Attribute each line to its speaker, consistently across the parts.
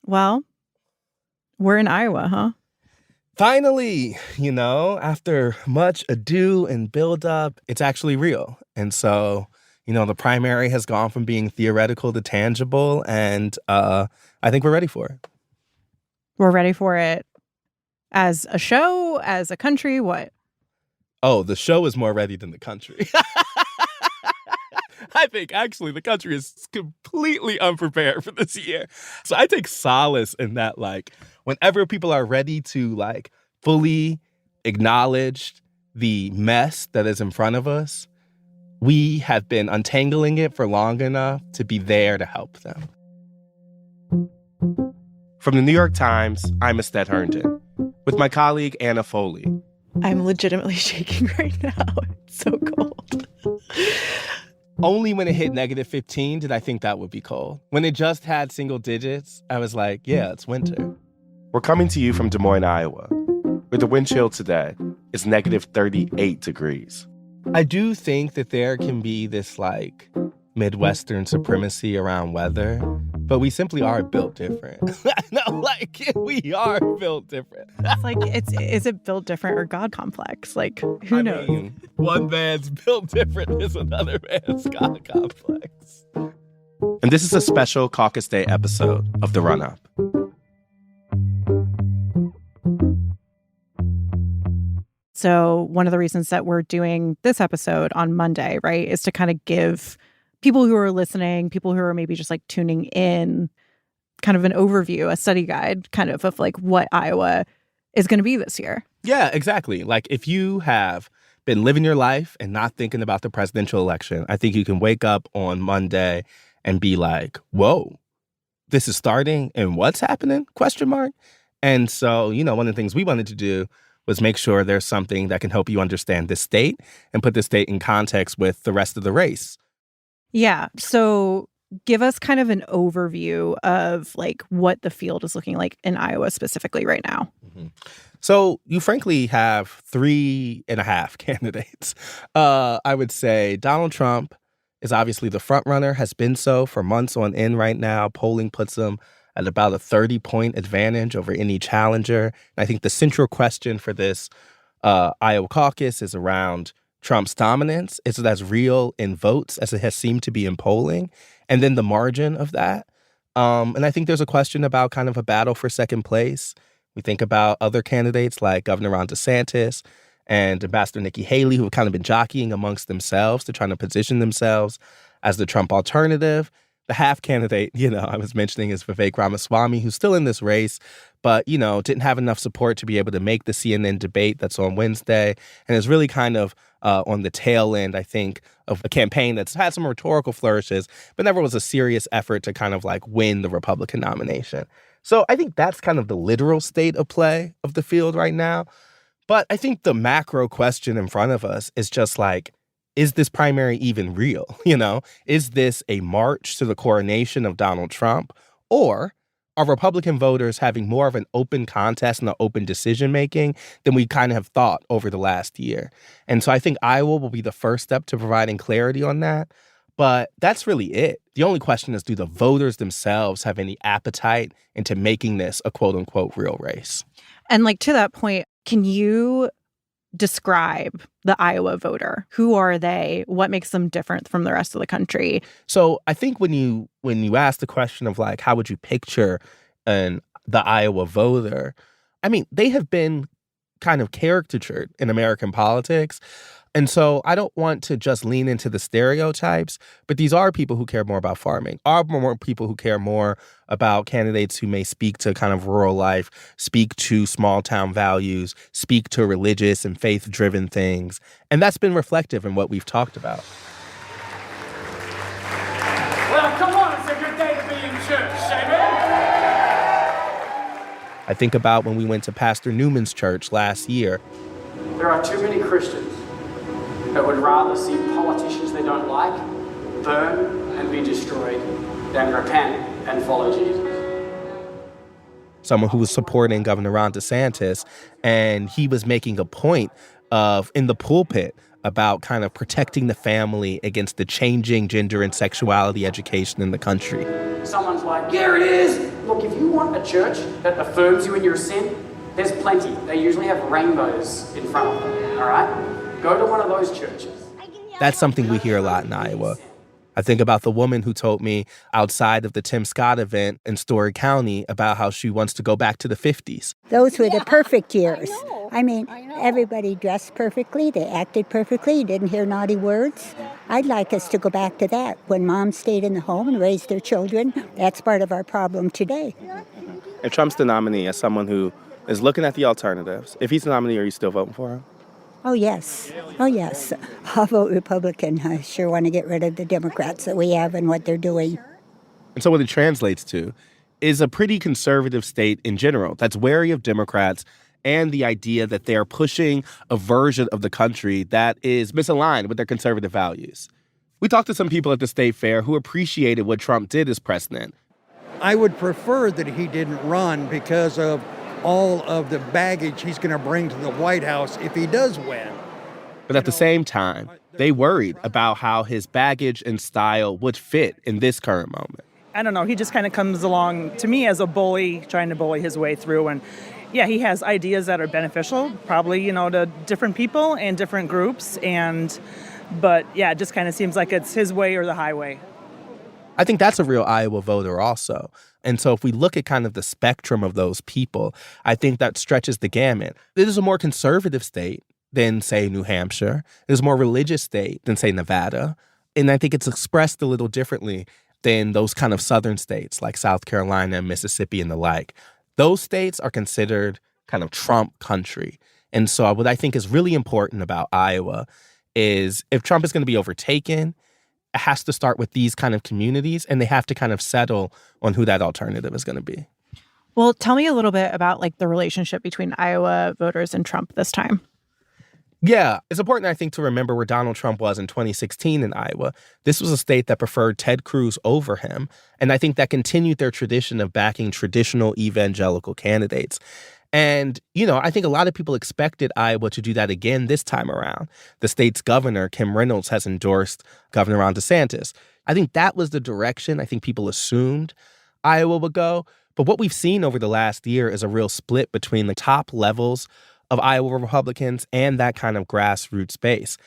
Speaker 1: Well, we're in Iowa, huh?
Speaker 2: Finally, after much ado and build up, it's actually real. And so, the primary has gone from being theoretical to tangible, and I think we're ready for it.
Speaker 1: We're ready for it as a show, as a country, what?
Speaker 2: Oh, the show is more ready than the country. I think actually the country is completely unprepared for this year. So I take solace in that, whenever people are ready to, fully acknowledge the mess that is in front of us, we have been untangling it for long enough to be there to help them. From the New York Times, I'm Estet Herndon, with my colleague Anna Foley.
Speaker 1: I'm legitimately shaking right now. It's so cold.
Speaker 2: Only when it hit -15 did I think that would be cold. When it just had single digits, I was like, yeah, it's winter. We're coming to you from Des Moines, Iowa, where the wind chill today is -38 degrees. I do think that there can be this, Midwestern supremacy around weather, but we simply are built different. No, we are built different.
Speaker 1: It's is it built different or God complex? Who knows?
Speaker 2: Mean, one man's built different is another man's God complex. And this is a special Caucus Day episode of The Run-Up.
Speaker 1: So one of the reasons that we're doing this episode on Monday, right, is to kind of give people who are listening, people who are maybe just tuning in, kind of an overview, a study guide kind of what Iowa is going to be this year.
Speaker 2: Yeah, exactly. If you have been living your life and not thinking about the presidential election, I think you can wake up on Monday and be like, whoa, this is starting and what's happening? ? And so, one of the things we wanted to do was make sure there's something that can help you understand this state and put the state in context with the rest of the race.
Speaker 1: Yeah. So give us kind of an overview of what the field is looking like in Iowa specifically right now.
Speaker 2: Mm-hmm. So you frankly have 3.5 candidates. I would say Donald Trump is obviously the front runner, has been so for months on end right now. Polling puts him at about a 30-point advantage over any challenger. And I think the central question for this Iowa caucus is around Trump's dominance. Is it as real in votes as it has seemed to be in polling? And then the margin of that. And I think there's a question about kind of a battle for second place. We think about other candidates like Governor Ron DeSantis and Ambassador Nikki Haley, who have kind of been jockeying amongst themselves to try to position themselves as the Trump alternative. The half candidate, I was mentioning is Vivek Ramaswamy, who's still in this race, but, didn't have enough support to be able to make the CNN debate that's on Wednesday, and is really kind of on the tail end, I think, of a campaign that's had some rhetorical flourishes, but never was a serious effort to kind of win the Republican nomination. So I think that's kind of the literal state of play of the field right now. But I think the macro question in front of us is just is this primary even real? Is this a march to the coronation of Donald Trump? Or are Republican voters having more of an open contest and an open decision-making than we kind of have thought over the last year? And so I think Iowa will be the first step to providing clarity on that. But that's really it. The only question is, do the voters themselves have any appetite into making this a quote-unquote real race?
Speaker 1: And to that point, can you describe the Iowa voter? Who are they? What makes them different from the rest of the country?
Speaker 2: So I think when you ask the question of how would you picture the Iowa voter, they have been kind of caricatured in American politics. And so I don't want to just lean into the stereotypes, but these are people who care more about farming, are more people who care more about candidates who may speak to kind of rural life, speak to small town values, speak to religious and faith-driven things. And that's been reflective in what we've talked about.
Speaker 3: Well, come on, it's a good day to be in church, amen?
Speaker 2: I think about when we went to Pastor Newman's church last year.
Speaker 3: There are too many Christians that would rather see politicians they don't like burn and be destroyed than repent and follow Jesus.
Speaker 2: Someone who was supporting Governor Ron DeSantis, and he was making a point of, in the pulpit, about kind of protecting the family against the changing gender and sexuality education in the country.
Speaker 3: Someone's like, here it is. Look, if you want a a church that affirms you in your sin, there's plenty. They usually have rainbows in front of them, all right? Go to one of those churches.
Speaker 2: That's something we hear a lot in Iowa. I think about the woman who told me outside of the Tim Scott event in Story County about how she wants to go back to the 50s.
Speaker 4: Those were the perfect years. I mean, everybody dressed perfectly. They acted perfectly. You didn't hear naughty words. I'd like us to go back to that. When moms stayed in the home and raised their children, that's part of our problem today.
Speaker 2: If Trump's the nominee, as someone who is looking at the alternatives, if he's the nominee, are you still voting for him?
Speaker 4: Oh, yes. Oh, yes. I'll vote Republican. I sure want to get rid of the Democrats that we have and what they're doing.
Speaker 2: And so what it translates to is a pretty conservative state in general that's wary of Democrats and the idea that they're pushing a version of the country that is misaligned with their conservative values. We talked to some people at the state fair who appreciated what Trump did as president.
Speaker 5: I would prefer that he didn't run because of all of the baggage he's going to bring to the White House if he does win.
Speaker 2: But at the same time, they worried about how his baggage and style would fit in this current moment.
Speaker 6: I don't know, he just kind of comes along to me as a bully, trying to bully his way through. And yeah, he has ideas that are beneficial, probably, to different people and different groups. But yeah, it just kind of seems like it's his way or the highway.
Speaker 2: I think that's a real Iowa voter also. And so if we look at kind of the spectrum of those people, I think that stretches the gamut. It is a more conservative state than, say, New Hampshire. It is a more religious state than, say, Nevada. And I think it's expressed a little differently than those kind of southern states like South Carolina, Mississippi, and the like. Those states are considered kind of Trump country. And so what I think is really important about Iowa is if Trump is going to be overtaken, it has to start with these kind of communities, and they have to kind of settle on who that alternative is going to be.
Speaker 1: Well, tell me a little bit about the relationship between Iowa voters and Trump this time.
Speaker 2: Yeah, it's important, I think, to remember where Donald Trump was in 2016 in Iowa. This was a state that preferred Ted Cruz over him, and I think that continued their tradition of backing traditional evangelical candidates. And, I think a lot of people expected Iowa to do that again this time around. The state's governor, Kim Reynolds, has endorsed Governor DeSantis. I think that was the direction I think people assumed Iowa would go. But what we've seen over the last year is a real split between the top levels of Iowa Republicans and that kind of grassroots base.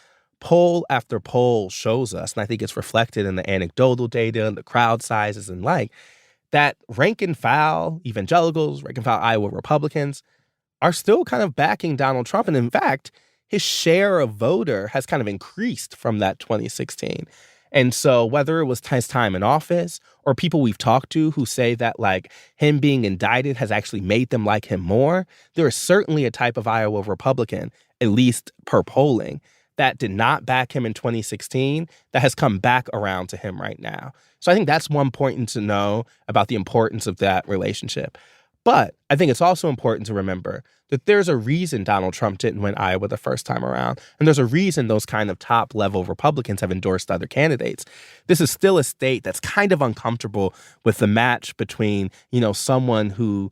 Speaker 2: Poll after poll shows us, and I think it's reflected in the anecdotal data and the crowd sizes and that rank and file evangelicals, rank and file Iowa Republicans are still kind of backing Donald Trump. And in fact, his share of voter has kind of increased from that 2016. And so whether it was his time in office or people we've talked to who say that him being indicted has actually made them like him more, there is certainly a type of Iowa Republican, at least per polling, that did not back him in 2016 that has come back around to him right now. So I think that's one point to know about the importance of that relationship. But I think it's also important to remember that there's a reason Donald Trump didn't win Iowa the first time around. And there's a reason those kind of top-level Republicans have endorsed other candidates. This is still a state that's kind of uncomfortable with the match between, someone who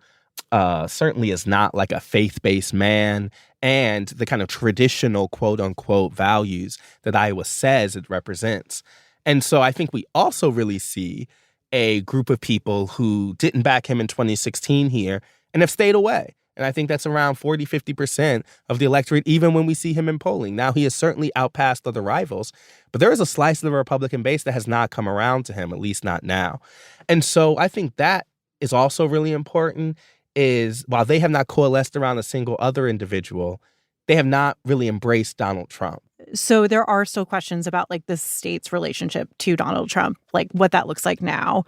Speaker 2: certainly is not a faith-based man and the kind of traditional quote-unquote values that Iowa says it represents. And so I think we also really see a group of people who didn't back him in 2016 here and have stayed away. And I think that's around 40, 50% of the electorate, even when we see him in polling. Now, he has certainly outpassed other rivals, but there is a slice of the Republican base that has not come around to him, at least not now. And so I think that is also really important, is while they have not coalesced around a single other individual, they have not really embraced Donald Trump.
Speaker 1: So there are still questions about the state's relationship to Donald Trump, what that looks like now.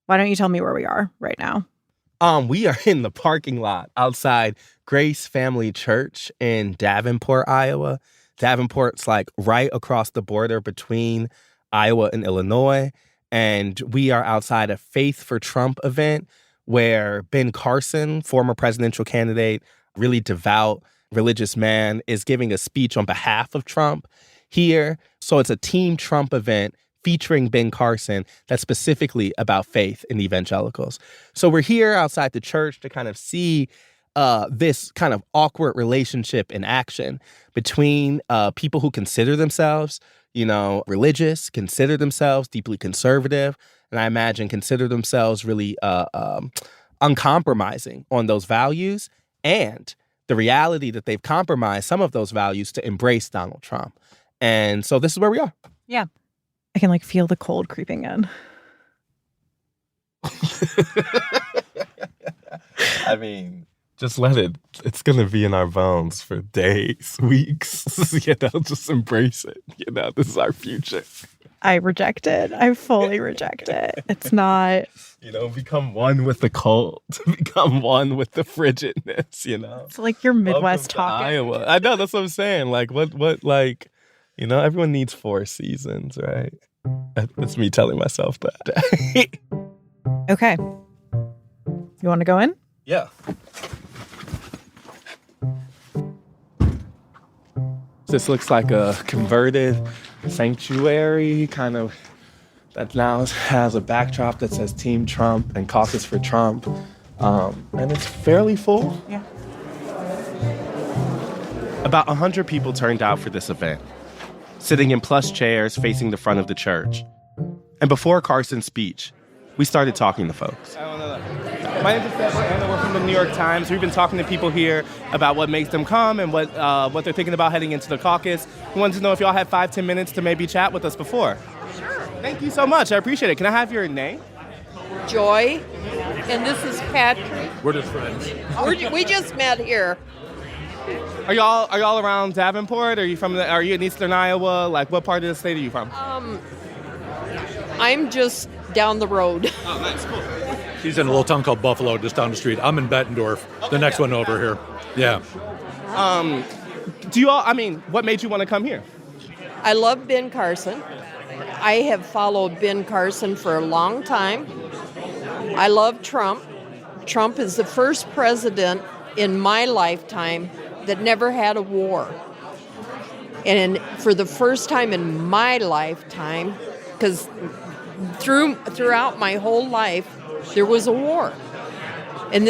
Speaker 1: Why don't you tell me where we are right now?
Speaker 2: We are in the parking lot outside Grace Family Church in Davenport, Iowa. Davenport's right across the border between Iowa and Illinois. And we are outside a Faith for Trump event where Ben Carson, former presidential candidate, really devout religious man, is giving a speech on behalf of Trump here. So it's a Team Trump event featuring Ben Carson that's specifically about faith and evangelicals. So we're here outside the church to kind of see this kind of awkward relationship in action between people who consider themselves, religious, consider themselves deeply conservative, and I imagine consider themselves really uncompromising on those values, and the reality that they've compromised some of those values to embrace Donald Trump. And so this is where we are.
Speaker 1: Yeah. I can feel the cold creeping in.
Speaker 2: I mean, just let it. It's going to be in our bones for days, weeks. Just embrace it. This is our future.
Speaker 1: I reject it. I fully reject it. It's not.
Speaker 2: Become one with the cold. Become one with the frigidness,
Speaker 1: It's like your Midwest talking.
Speaker 2: Iowa. I know, that's what I'm saying. Everyone needs 4 seasons, right? That's me telling myself that.
Speaker 1: Okay. You want to go in?
Speaker 2: Yeah. This looks like a converted sanctuary, kind of, that now has a backdrop that says Team Trump and Caucus for Trump. And it's fairly full.
Speaker 1: Yeah.
Speaker 2: About 100 people turned out for this event, sitting in plush chairs facing the front of the church. And before Carson's speech, we started talking to folks. My name is Carson. We're from the New York Times. We've been talking to people here about what makes them come and what they're thinking about heading into the caucus. We wanted to know if y'all had 5-10 minutes to maybe chat with us before.
Speaker 7: Sure.
Speaker 2: Thank you so much. I appreciate it. Can I have your name?
Speaker 7: Joy. And this is Patrick.
Speaker 8: We're just friends.
Speaker 7: We just met here.
Speaker 2: Are y'all around Davenport? Are you in Eastern Iowa? What part of the state are you from?
Speaker 7: I'm just down the road.
Speaker 2: Oh, nice. Cool.
Speaker 8: She's in a little town called Buffalo, just down the street. I'm in Bettendorf, the next one over here. Yeah.
Speaker 2: What made you want to come here?
Speaker 7: I love Ben Carson. I have followed Ben Carson for a long time. I love Trump. Trump is the first president in my lifetime that never had a war. And for the first time in my lifetime, because throughout my whole life, there was a war. And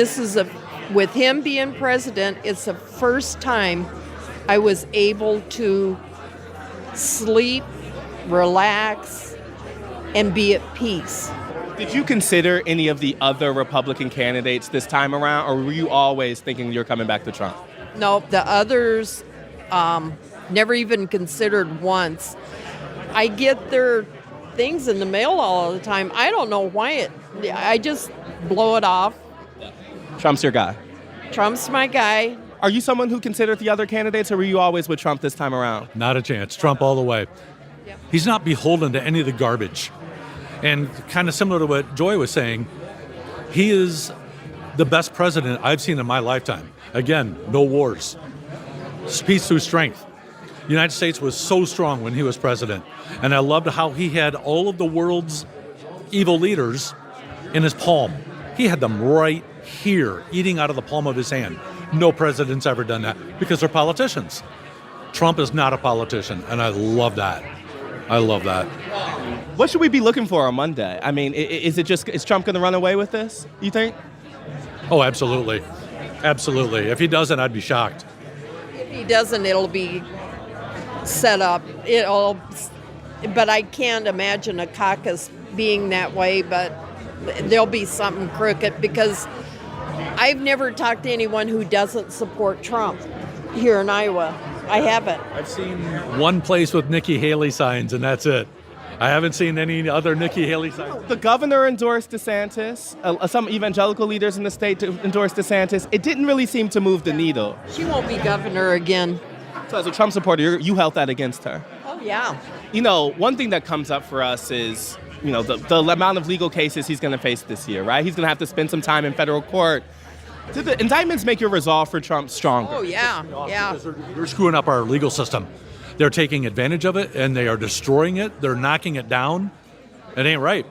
Speaker 7: with him being president, it's the first time I was able to sleep, relax, and be at peace.
Speaker 2: Did you consider any of the other Republican candidates this time around, or were you always thinking you're coming back to Trump?
Speaker 7: No, the others never even considered once. I get their things in the mail all the time. I don't know why I just blow it off.
Speaker 2: Trump's your guy.
Speaker 7: Trump's my guy.
Speaker 2: Are you someone who considered the other candidates, or were you always with Trump this time around?
Speaker 8: Not a chance. Trump all the way.
Speaker 7: Yep.
Speaker 8: He's not beholden to any of the garbage. And kind of similar to what Joy was saying, he is the best president I've seen in my lifetime. Again, no wars. Peace through strength. The United States was so strong when he was president. And I loved how he had all of the world's evil leaders in his palm. He had them right here, eating out of the palm of his hand. No president's ever done that because they're politicians. Trump is not a politician, and I love that. I love that.
Speaker 2: What should we be looking for on Monday? I mean, is Trump going to run away with this, you think?
Speaker 8: Oh, absolutely. Absolutely. If he doesn't, I'd be shocked.
Speaker 7: If he doesn't, it'll be set up. But I can't imagine a caucus being that way, but there'll be something crooked because I've never talked to anyone who doesn't support Trump here in Iowa. I haven't.
Speaker 8: I've seen one place with Nikki Haley signs, and that's it. I haven't seen any other Nikki Haley signs.
Speaker 2: The governor endorsed DeSantis. Some evangelical leaders in the state endorsed DeSantis. It didn't really seem to move the needle.
Speaker 7: She won't be governor again.
Speaker 2: So as a Trump supporter, you held that against her.
Speaker 7: Oh, yeah.
Speaker 2: One thing that comes up for us is, the amount of legal cases he's going to face this year, right? He's going to have to spend some time in federal court. Did the indictments make your resolve for Trump stronger?
Speaker 7: Oh, yeah, yeah.
Speaker 8: They're screwing up our legal system. They're taking advantage of it, and they are destroying it. They're knocking it down. It ain't right.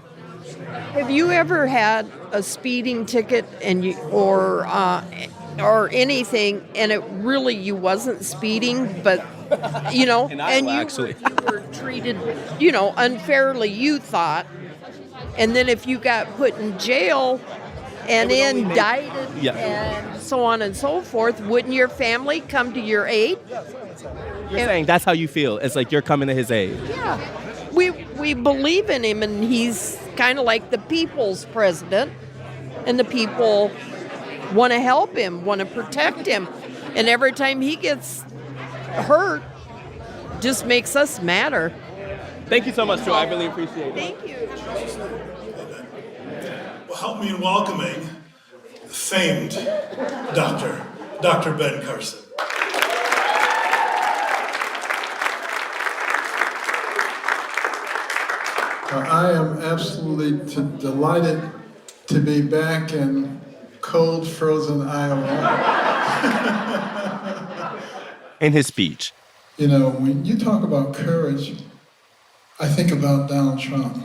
Speaker 7: Have you ever had a speeding ticket or anything, and it really you wasn't speeding, but and
Speaker 2: actually.
Speaker 7: you were treated, unfairly, you thought, and then if you got put in jail, and
Speaker 2: It would only
Speaker 7: indicted
Speaker 2: Yeah.
Speaker 7: and so on and so forth, wouldn't your family come to your aid?
Speaker 2: You're saying that's how you feel. It's like you're coming to his aid.
Speaker 7: Yeah. We believe in him, and he's kind of like the people's president, and the people want to help him, want to protect him. And every time he gets hurt, just makes us madder.
Speaker 2: Thank you so much, Joy. I really appreciate it.
Speaker 7: Thank you.
Speaker 9: Well, help me in welcoming the famed Dr. Ben Carson. I am absolutely delighted to be back in cold, frozen Iowa.
Speaker 2: In his speech,
Speaker 9: You know, when you talk about courage, I think about Donald Trump,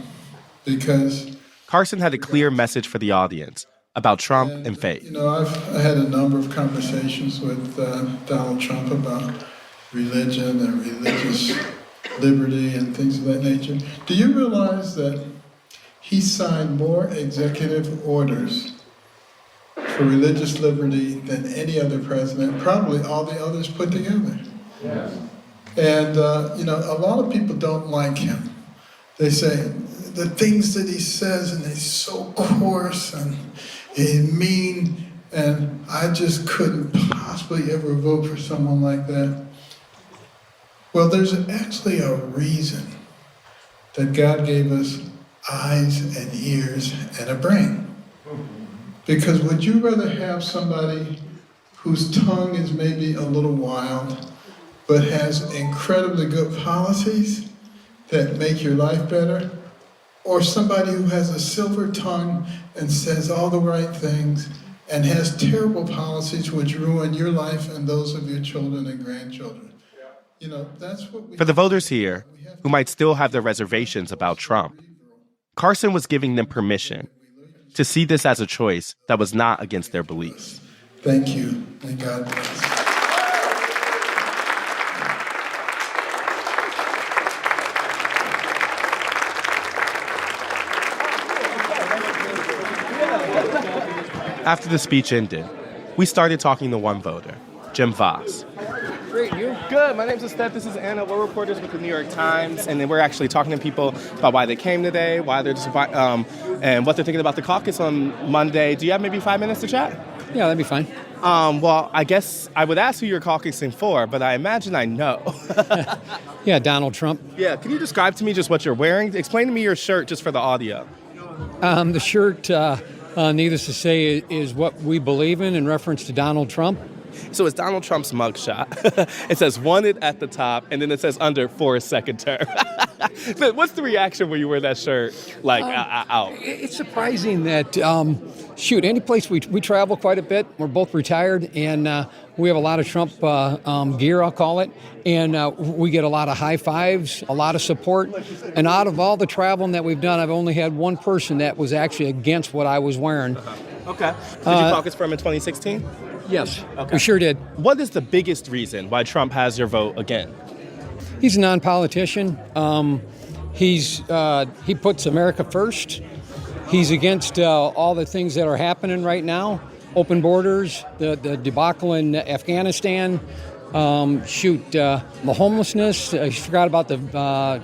Speaker 9: because
Speaker 2: Carson had a clear message for the audience about Trump and faith.
Speaker 9: you know, I had a number of conversations with Donald Trump about religion and religious liberty and things of that nature. Do you realize that he signed more executive orders for religious liberty than any other president, probably all the others put together? Yes. And, you know, a lot of people don't like him. They say the things that he says, and he's so coarse and mean, and I just couldn't possibly ever vote for someone like that. Well, there's actually a reason that God gave us eyes and ears and a brain. Because would you rather have somebody whose tongue is maybe a little wild, but has incredibly good policies that make your life better? Or somebody who has a silver tongue and says all the right things and has terrible policies which ruin your life and those of your children and grandchildren? You know, that's what we...
Speaker 2: For the voters here who might still have their reservations about Trump, Carson was giving them permission to see this as a choice that was not against their beliefs.
Speaker 9: Thank you, and God bless.
Speaker 2: After the speech ended, we started talking to one voter, Jim Voss. Great, you? Good. My name's Steph. This is Anna. We're reporters with the New York Times, and then we're actually talking to people about why they came today, why they're and what they're thinking about the caucus on Monday. Do you have maybe 5 minutes to chat?
Speaker 10: Yeah, that'd be fine.
Speaker 2: Well, I guess I would ask who you're caucusing for, but I imagine I know.
Speaker 10: Yeah, Donald Trump.
Speaker 2: Yeah, can you describe to me just what you're wearing? Explain to me your shirt just for the audio.
Speaker 10: The shirt, needless to say, is what we believe in reference to Donald Trump.
Speaker 2: So it's Donald Trump's mugshot. It says wanted at the top, and then it says under for a second term. But what's the reaction when you wear that shirt, out?
Speaker 10: It's surprising that, any place we travel quite a bit. We're both retired, and we have a lot of Trump gear, I'll call it. And we get a lot of high fives, a lot of support. And out of all the traveling that we've done, I've only had one person that was actually against what I was wearing.
Speaker 2: Okay. Did you caucus for him in 2016?
Speaker 10: Yes,
Speaker 2: okay.
Speaker 10: We sure did.
Speaker 2: What is the biggest reason why Trump has your vote again?
Speaker 10: He's a non-politician. He puts America first. He's against all the things that are happening right now. Open borders, the debacle in Afghanistan, the homelessness. He forgot about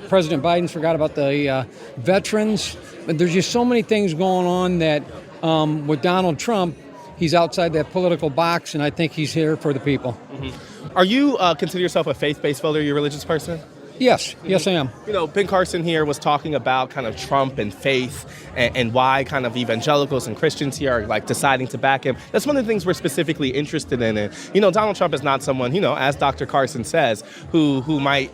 Speaker 10: President Biden forgot about the veterans. But there's just so many things going on that with Donald Trump, he's outside that political box, and I think he's here for the people.
Speaker 2: Mm-hmm. Are you consider yourself a faith-based voter? Are you a religious person?
Speaker 10: Yes, yes I am.
Speaker 2: You know, Ben Carson here was talking about kind of Trump and faith and why kind of evangelicals and Christians here are like deciding to back him. That's one of the things we're specifically interested in. And, you know, Donald Trump is not someone, you know, as Dr. Carson says, who might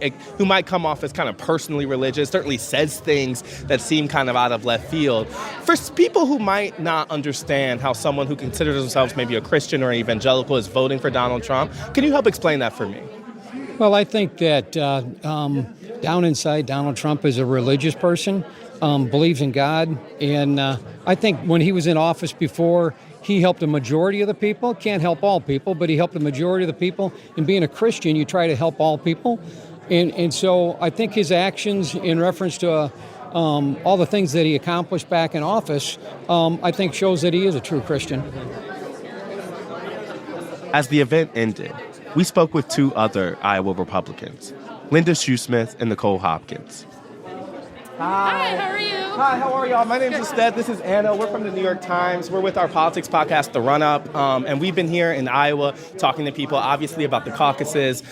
Speaker 2: come off as kind of personally religious, certainly says things that seem kind of out of left field. For people who might not understand how someone who considers themselves maybe a Christian or an evangelical is voting for Donald Trump, can you help explain that for me?
Speaker 10: Well, I think that down inside, Donald Trump is a religious person, believes in God, and I think when he was in office before, he helped a majority of the people. Can't help all people, but he helped a majority of the people. And being a Christian, you try to help all people. And so I think his actions in reference to all the things that he accomplished back in office, I think shows that he is a true Christian.
Speaker 2: As the event ended, we spoke with two other Iowa Republicans, Linda Shoesmith and Nicole Hopkins.
Speaker 11: Hi, how are you?
Speaker 2: Hi, how are y'all? My name's Ested. This is Anna. We're from the New York Times. We're with our politics podcast, The Run Up, and we've been here in Iowa talking to people, obviously, about the caucuses.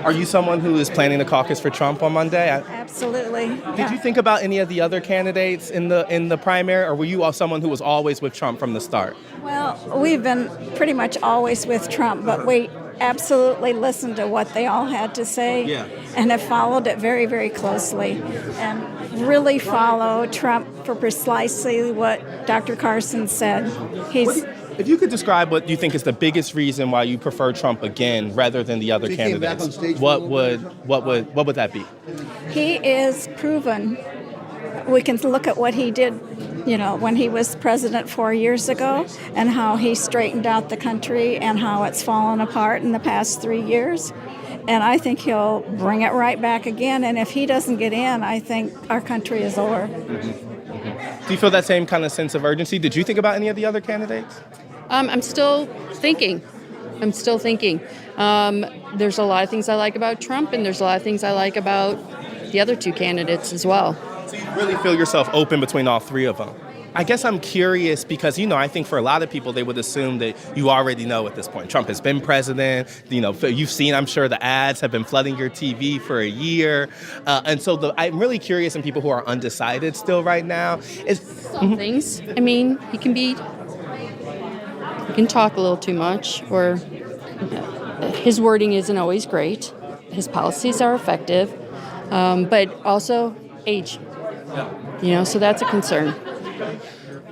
Speaker 2: Are you someone who is planning the caucus for Trump on Monday?
Speaker 11: Absolutely.
Speaker 2: Did you think about any of the other candidates in the primary, or were you all someone who was always with Trump from the start?
Speaker 11: Well, we've been pretty much always with Trump, but we absolutely listened to what they all had to say and have followed it very, very closely and really follow Trump for precisely what Dr. Carson said.
Speaker 2: If you could describe what you think is the biggest reason why you prefer Trump again rather than the other candidates, what would that be?
Speaker 11: He is proven. We can look at what he did, when he was president 4 years ago and how he straightened out the country and how it's fallen apart in the past 3 years. And I think he'll bring it right back again. And if he doesn't get in, I think our country is over.
Speaker 2: Do you feel that same kind of sense of urgency? Did you think about any of the other candidates?
Speaker 12: I'm still thinking. There's a lot of things I like about Trump, and there's a lot of things I like about the other two candidates as well.
Speaker 2: So you really feel yourself open between all three of them? I guess I'm curious because, I think for a lot of people, they would assume that you already know at this point. Trump has been president. You've seen, I'm sure, the ads have been flooding your TV for a year. And so I'm really curious in people who are undecided still right now.
Speaker 12: Some things. I mean, he can talk a little too much, or his wording isn't always great. His policies are effective, but also age. So that's a concern.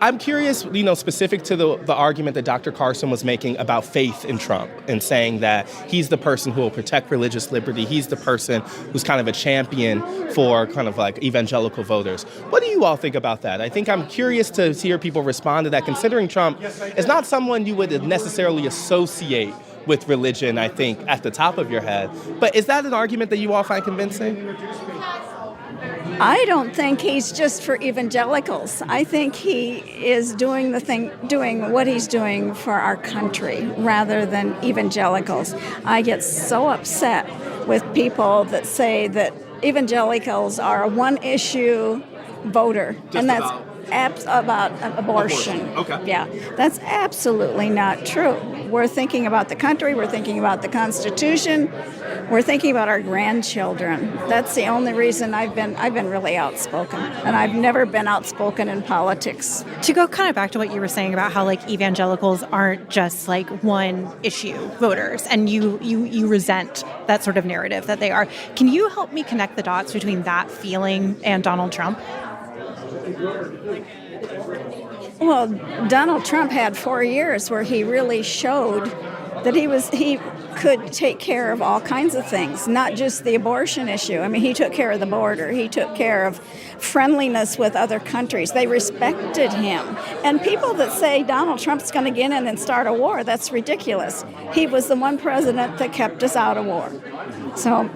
Speaker 2: I'm curious, specific to the argument that Dr. Carson was making about faith in Trump and saying that he's the person who will protect religious liberty. He's the person who's kind of a champion for kind of like evangelical voters. What do you all think about that? I think I'm curious to hear people respond to that, considering Trump is not someone you would necessarily associate with religion, I think, at the top of your head. But is that an argument that you all find convincing?
Speaker 11: I don't think he's just for evangelicals. I think he is doing what he's doing for our country rather than evangelicals. I get so upset with people that say that evangelicals are a one-issue voter, and that's about abortion.
Speaker 2: Okay.
Speaker 11: Yeah, that's absolutely not true. We're thinking about the country. We're thinking about the Constitution. We're thinking about our grandchildren. That's the only reason I've been really outspoken, and I've never been outspoken in politics.
Speaker 1: To go kind of back to what you were saying about how evangelicals aren't just one issue voters, and you resent that sort of narrative that they are. Can you help me connect the dots between that feeling and Donald Trump?
Speaker 11: Well, Donald Trump had 4 years where he really showed that he could take care of all kinds of things, not just the abortion issue. I mean, he took care of the border. He took care of friendliness with other countries. They respected him. And people that say Donald Trump's going to get in and start a war, that's ridiculous. He was the one president that kept us out of war. So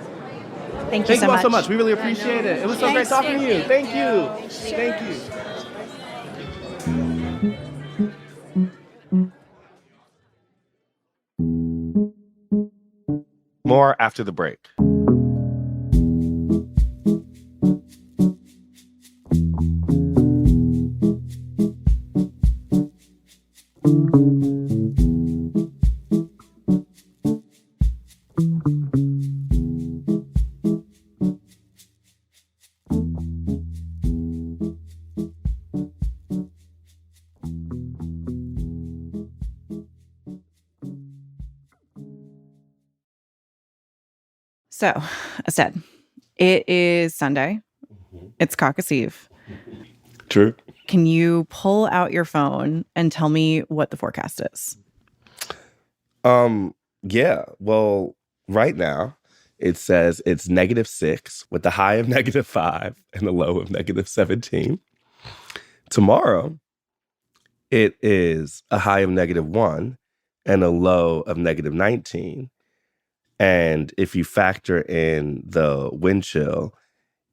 Speaker 1: Thank you
Speaker 2: all so much. We really appreciate it. It was so great talking to you. Thank you. Thank you. More after the break.
Speaker 1: So, I said, it is Sunday. It's caucus eve.
Speaker 2: True.
Speaker 1: Can you pull out your phone and tell me what the forecast is?
Speaker 2: Yeah. Well, right now it says it's -6 with the high of -5 and the low of -17. Tomorrow it is a high of -1 and a low of -19. And if you factor in the wind chill,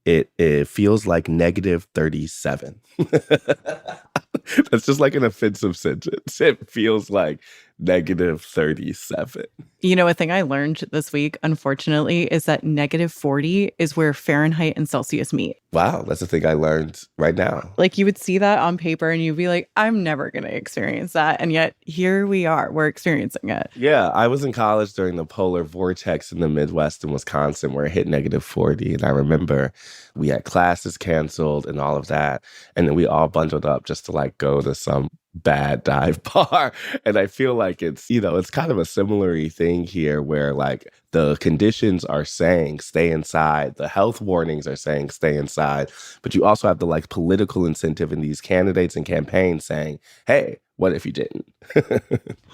Speaker 2: It feels like negative 37. That's just like an offensive sentence. It feels like negative 37.
Speaker 1: You know, a thing I learned this week, unfortunately, is that negative 40 is where Fahrenheit and Celsius meet.
Speaker 2: Wow, that's the thing I learned right now.
Speaker 1: Like, you would see that on paper and you'd be like, I'm never going to experience that. And yet here we are, we're experiencing it.
Speaker 2: Yeah, I was in college during the polar vortex in the Midwest in Wisconsin where it hit negative 40. And I remember we had classes canceled and all of that. And then we all bundled up just to like go to some bad dive bar. And I feel like it's, it's kind of a similar thing here where like the conditions are saying stay inside. The health warnings are saying stay inside. But you also have the like political incentive in these candidates and campaigns saying, hey, what if you didn't?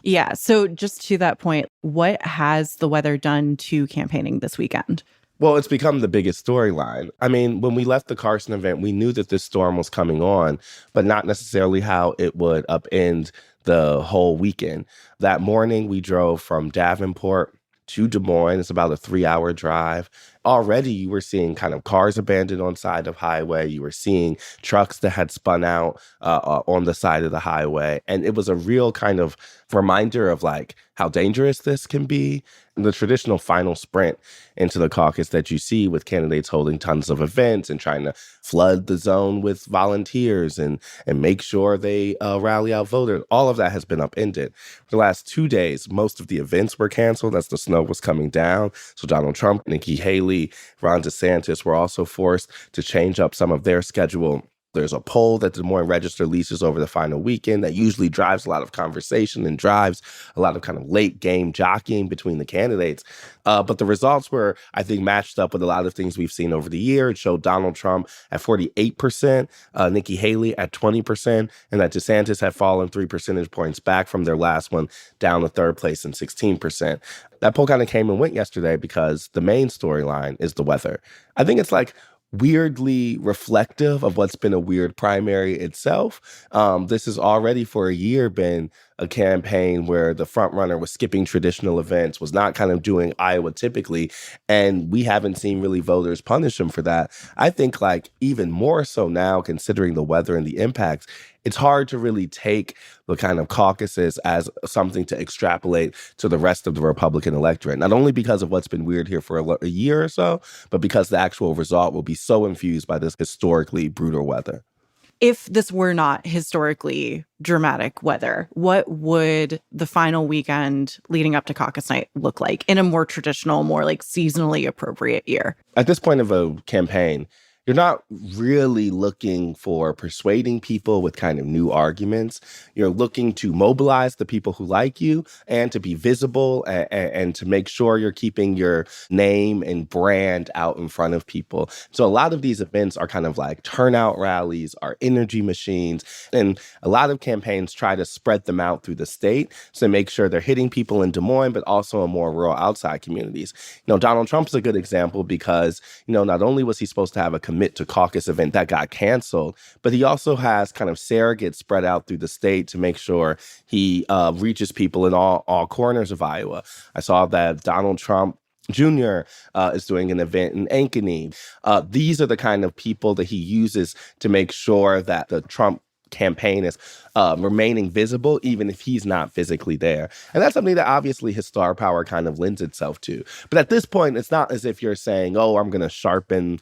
Speaker 1: Yeah. So just to that point, what has the weather done to campaigning this weekend?
Speaker 2: Well, it's become the biggest storyline. I mean, when we left the Carson event, we knew that this storm was coming on, but not necessarily how it would upend the whole weekend. That morning, we drove from Davenport to Des Moines. It's about a 3-hour drive. Already, you were seeing kind of cars abandoned on side of highway. You were seeing trucks that had spun out on the side of the highway. And it was a real kind of reminder of like how dangerous this can be. The traditional final sprint into the caucus that you see with candidates holding tons of events and trying to flood the zone with volunteers and make sure they rally out voters. All of that has been upended. For the last 2 days, most of the events were canceled as the snow was coming down. So Donald Trump, Nikki Haley, Ron DeSantis were also forced to change up some of their schedule. There's a poll that Des Moines Register leases over the final weekend that usually drives a lot of conversation and drives a lot of kind of late game jockeying between the candidates. But the results were, I think, matched up with a lot of things we've seen over the year. It showed Donald Trump at 48%, Nikki Haley at 20%, and that DeSantis had fallen 3 percentage points back from their last one down to third place in 16%. That poll kind of came and went yesterday because the main storyline is the weather. I think it's like weirdly reflective of what's been a weird primary itself. This has already for a year been a campaign where the front runner was skipping traditional events, was not kind of doing Iowa typically, and we haven't seen really voters punish him for that. I think like even more so now, considering the weather and the impacts, it's hard to really take the kind of caucuses as something to extrapolate to the rest of the Republican electorate, not only because of what's been weird here for a year or so, but because the actual result will be so infused by this historically brutal weather.
Speaker 1: If this were not historically dramatic weather, what would the final weekend leading up to caucus night look like in a more traditional, more like seasonally appropriate year?
Speaker 2: At this point of a campaign, you're not really looking for persuading people with kind of new arguments. You're looking to mobilize the people who like you and to be visible and to make sure you're keeping your name and brand out in front of people. So a lot of these events are kind of like turnout rallies, are energy machines, and a lot of campaigns try to spread them out through the state to make sure they're hitting people in Des Moines, but also in more rural outside communities. Donald Trump's a good example because, not only was he supposed to have a commit to caucus event that got canceled, but he also has kind of surrogates spread out through the state to make sure he reaches people in all corners of Iowa. I saw that Donald Trump Jr. Is doing an event in Ankeny. These are the kind of people that he uses to make sure that the Trump campaign is remaining visible, even if he's not physically there. And that's something that obviously his star power kind of lends itself to. But at this point, it's not as if you're saying, oh, I'm going to sharpen,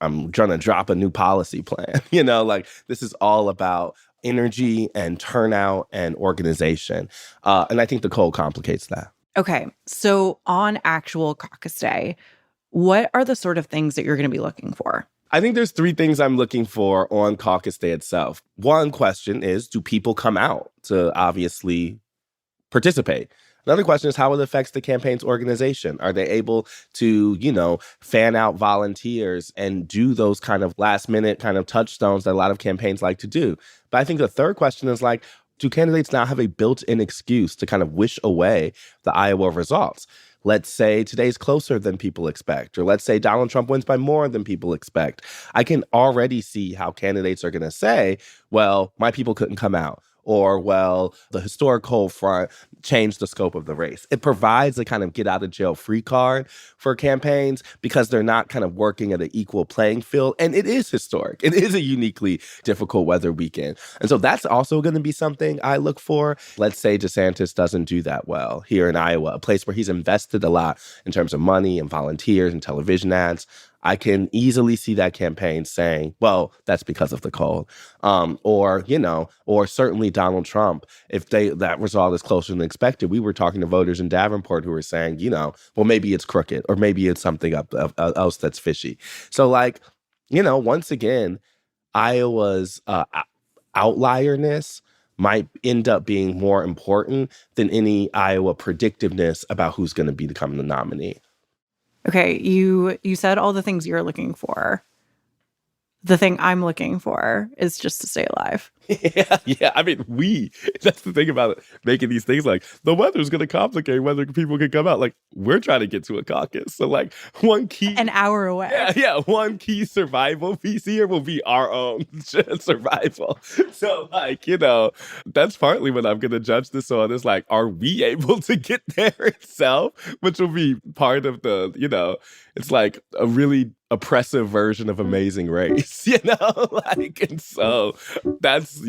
Speaker 2: I'm trying to drop a new policy plan. Like this is all about energy and turnout and organization. And I think the cold complicates that.
Speaker 1: Okay. So on actual caucus day, what are the sort of things that you're going to be looking for?
Speaker 2: I think there's 3 things I'm looking for on caucus day itself. One question is, do people come out to obviously participate? Another question is how it affects the campaign's organization. Are they able to, fan out volunteers and do those kind of last minute kind of touchstones that a lot of campaigns like to do? But I think the third question is like, do candidates now have a built-in excuse to kind of wish away the Iowa results? Let's say today's closer than people expect, or let's say Donald Trump wins by more than people expect. I can already see how candidates are going to say, well, my people couldn't come out, or, well, the historic cold front changed the scope of the race. It provides a kind of get out of jail free card for campaigns because they're not kind of working at an equal playing field. And it is historic. It is a uniquely difficult weather weekend. And so that's also going to be something I look for. Let's say DeSantis doesn't do that well here in Iowa, a place where he's invested a lot in terms of money and volunteers and television ads. I can easily see that campaign saying, well, that's because of the cold. Or certainly Donald Trump, if that result is closer than expected. We were talking to voters in Davenport who were saying, well, maybe it's crooked or maybe it's something else that's fishy. So once again, Iowa's outlierness might end up being more important than any Iowa predictiveness about who's going to become the nominee.
Speaker 1: Okay, you said all the things you're looking for. The thing I'm looking for is just to stay alive.
Speaker 2: Yeah. I mean, that's the thing about it, making these things like the weather's going to complicate whether people can come out. Like, we're trying to get to a caucus. So, one key...
Speaker 1: An hour away.
Speaker 2: Yeah. One key survival piece here will be our own survival. So, that's partly what I'm going to judge this on is, are we able to get there itself? Which will be part of the, it's like a really oppressive version of Amazing Race, and so that's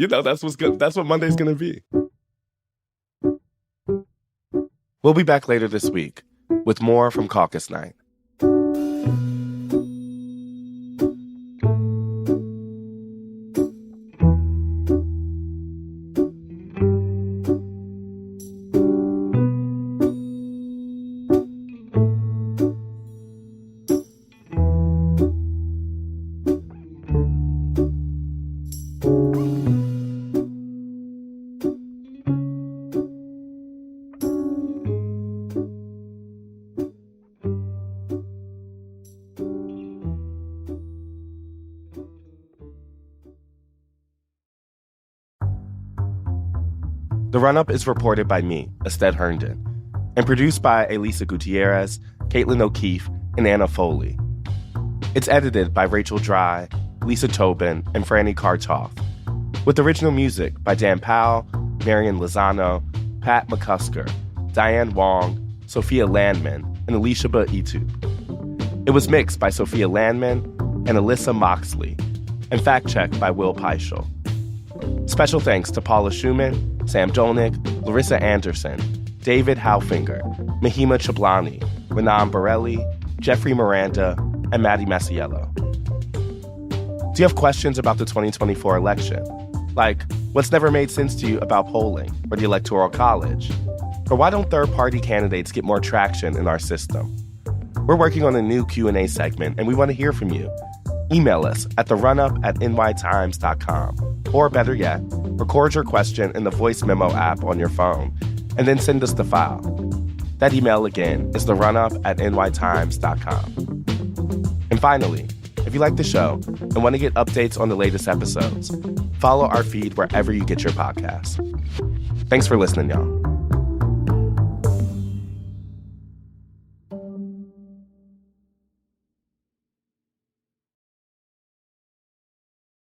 Speaker 2: what's good. That's what Monday's gonna be. We'll be back later this week with more from Caucus Night. The Run-Up is reported by me, Ested Herndon, and produced by Elisa Gutierrez, Caitlin O'Keefe, and Anna Foley. It's edited by Rachel Dry, Lisa Tobin, and Franny Kartoff, with original music by Dan Powell, Marian Lozano, Pat McCusker, Diane Wong, Sophia Landman, and Alicia Itu. It was mixed by Sophia Landman and Alyssa Moxley, and fact-checked by Will Peischel. Special thanks to Paula Schumann, Sam Dolnick, Larissa Anderson, David Haufinger, Mahima Chablani, Renan Borelli, Jeffrey Miranda, and Maddie Masiello. Do you have questions about the 2024 election? What's never made sense to you about polling or the Electoral College? Or why don't third-party candidates get more traction in our system? We're working on a new Q&A segment, and we want to hear from you. Email us at therunup@nytimes.com. Or better yet, record your question in the voice memo app on your phone, and then send us the file. That email again is therunup@nytimes.com. And finally, if you like the show and want to get updates on the latest episodes, follow our feed wherever you get your podcasts. Thanks for listening, y'all.